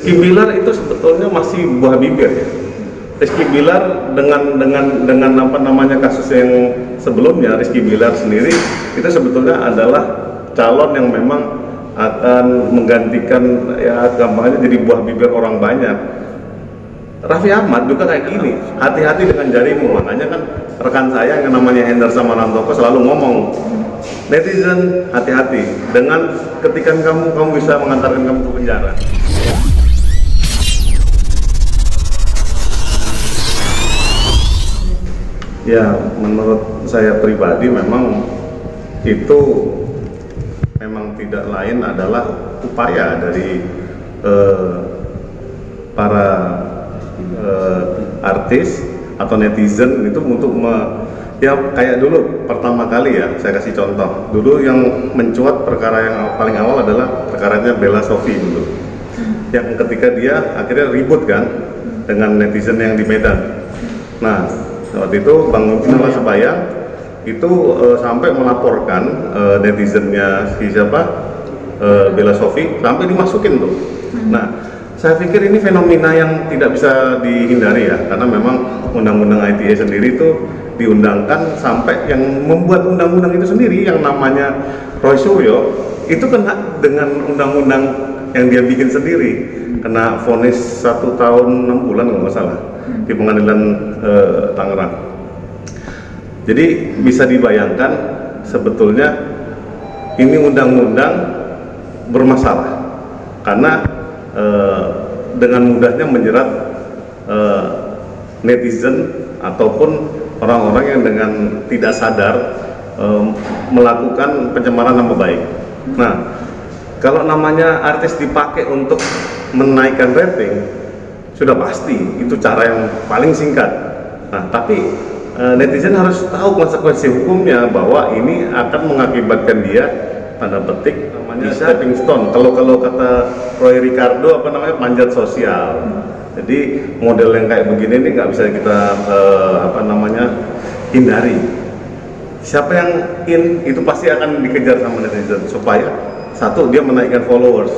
Rizky Bilar itu sebetulnya masih buah bibir ya. Rizky Bilar dengan apa namanya kasus yang sebelumnya, Rizky Bilar sendiri itu sebetulnya adalah calon yang memang akan menggantikan, ya gampangnya jadi buah bibir orang banyak. Raffi Ahmad juga kayak gini, hati-hati dengan jarimu. Makanya kan rekan saya yang namanya Hendarsa Manantoko selalu ngomong, netizen hati-hati dengan ketika kamu bisa mengantarkan kamu ke penjara. Ya, menurut saya pribadi memang itu memang tidak lain adalah upaya dari para artis atau netizen itu untuk ya kayak dulu pertama kali ya, saya kasih contoh dulu yang mencuat perkara yang paling awal adalah perkaranya Bella Sofie dulu, yang ketika dia akhirnya ribut kan dengan netizen yang di Medan. Nah, waktu itu Bang Nurul Sebayang itu sampai melaporkan netizennya si siapa, Bella Sofie, sampai dimasukin tuh. Nah, saya pikir ini fenomena yang tidak bisa dihindari ya, karena memang undang-undang ITE sendiri itu diundangkan sampai yang membuat undang-undang itu sendiri yang namanya Roy Suryo itu kena dengan undang-undang yang dia bikin sendiri, kena vonis 1 tahun 6 bulan kalau nggak salah di pengadilan Tangerang. Jadi bisa dibayangkan sebetulnya ini undang-undang bermasalah karena dengan mudahnya menjerat netizen ataupun orang-orang yang dengan tidak sadar melakukan pencemaran nama baik. Nah, kalau namanya artis dipakai untuk menaikkan rating, sudah pasti itu cara yang paling singkat. Nah, tapi netizen harus tahu konsekuensi hukumnya, bahwa ini akan mengakibatkan dia tanda petik namanya stepping stone. Kalau kata Roy Ricardo apa namanya, panjat sosial. Jadi model yang kayak begini ini nggak bisa kita hindari. Siapa yang in itu pasti akan dikejar sama netizen supaya satu dia menaikkan followers.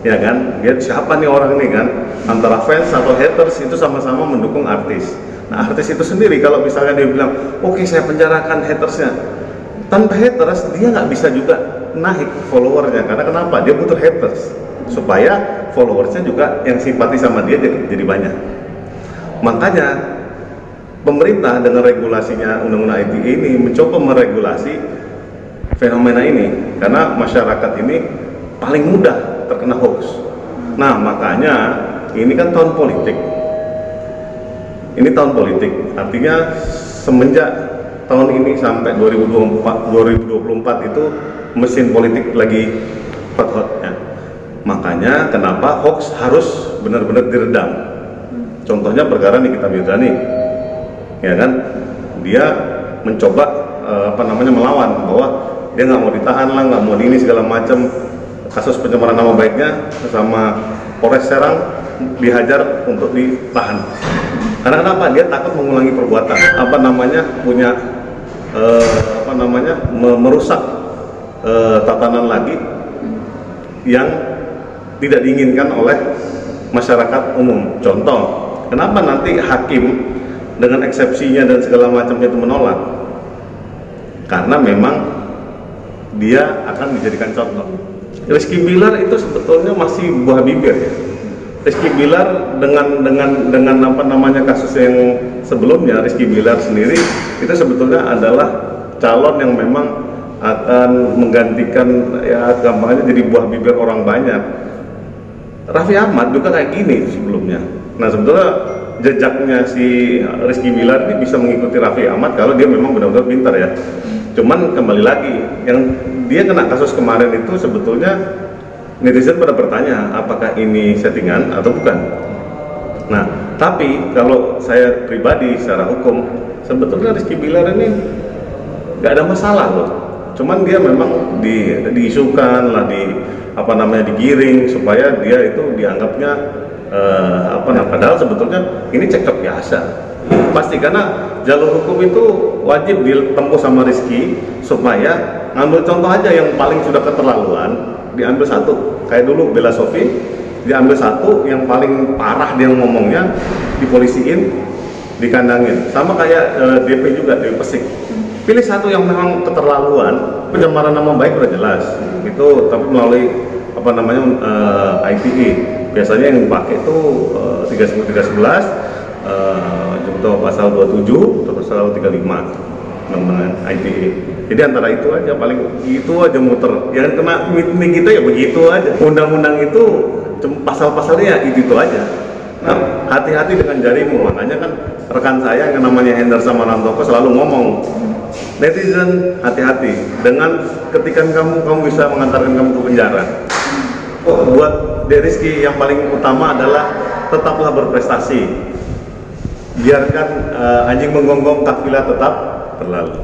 Ya kan, dia siapa nih orang ini kan, antara fans atau haters itu sama-sama mendukung artis. Nah, artis itu sendiri kalau misalnya dia bilang oke, saya penjarakan hatersnya, tanpa haters dia nggak bisa juga naik followernya. Karena kenapa? Dia butuh haters supaya followersnya juga yang simpati sama dia jadi banyak. Makanya pemerintah dengan regulasinya undang-undang ITE ini mencoba meregulasi fenomena ini, karena masyarakat ini paling mudah terkena hoax. Nah, makanya ini kan tahun politik. Ini tahun politik, artinya semenjak tahun ini sampai 2024 itu mesin politik lagi hot-hotnya. Makanya kenapa hoax harus benar-benar diredam. Contohnya perkara Nikita Mirzani, ya kan, dia mencoba melawan, bahwa dia nggak mau ditahan lah, nggak mau ini segala macam. Kasus pencemaran nama baiknya sama Polres Serang dihajar untuk ditahan. Karena kenapa? Dia takut mengulangi perbuatan, merusak tatanan lagi yang tidak diinginkan oleh masyarakat umum. Contoh, kenapa nanti hakim dengan eksepsinya dan segala macamnya itu menolak? Karena memang dia akan dijadikan contoh. Rizky Bilar itu sebetulnya masih buah bibir ya. Rizky Bilar dengan kasus yang sebelumnya, Rizky Bilar sendiri itu sebetulnya adalah calon yang memang akan menggantikan, ya gampangnya jadi buah bibir orang banyak. Raffi Ahmad juga kayak gini sebelumnya. Nah, sebetulnya jejaknya si Rizky Bilar ini bisa mengikuti Raffi Ahmad kalau dia memang benar-benar pintar ya. Cuman kembali lagi, yang dia kena kasus kemarin itu sebetulnya netizen pada bertanya apakah ini settingan atau bukan. Nah, tapi kalau saya pribadi secara hukum, sebetulnya Rizky Bilar ini nggak ada masalah loh. Cuman dia memang diisukan lah, digiring supaya dia itu dianggapnya padahal sebetulnya ini cekcok biasa. Pasti karena jalur hukum itu wajib ditempuh sama Rizky, supaya ngambil contoh aja yang paling sudah keterlaluan, diambil satu. Kayak dulu Bella Sofie diambil satu yang paling parah dia ngomongnya, dipolisiin, dikandangin. Sama kayak DP juga, DP Persik. Pilih satu yang memang keterlaluan, pencemaran nama baik udah jelas. Itu tapi melalui apa namanya ITE. Biasanya yang dipakai itu 311, contoh pasal 27 atau pasal 35 tentang ITE. Jadi antara itu aja, paling itu aja muter. Yang kena meeting kita ya begitu aja. Undang-undang itu pasal-pasalnya itu aja. Nah, hati-hati dengan jarimu. Makanya kan rekan saya yang namanya Hendar sama Rantoko selalu ngomong, netizen hati-hati dengan ketika kamu bisa mengantarkan kamu ke penjara. Buat Rizky yang paling utama adalah tetaplah berprestasi. Biarkan anjing menggonggong, kafilah tetap berlalu.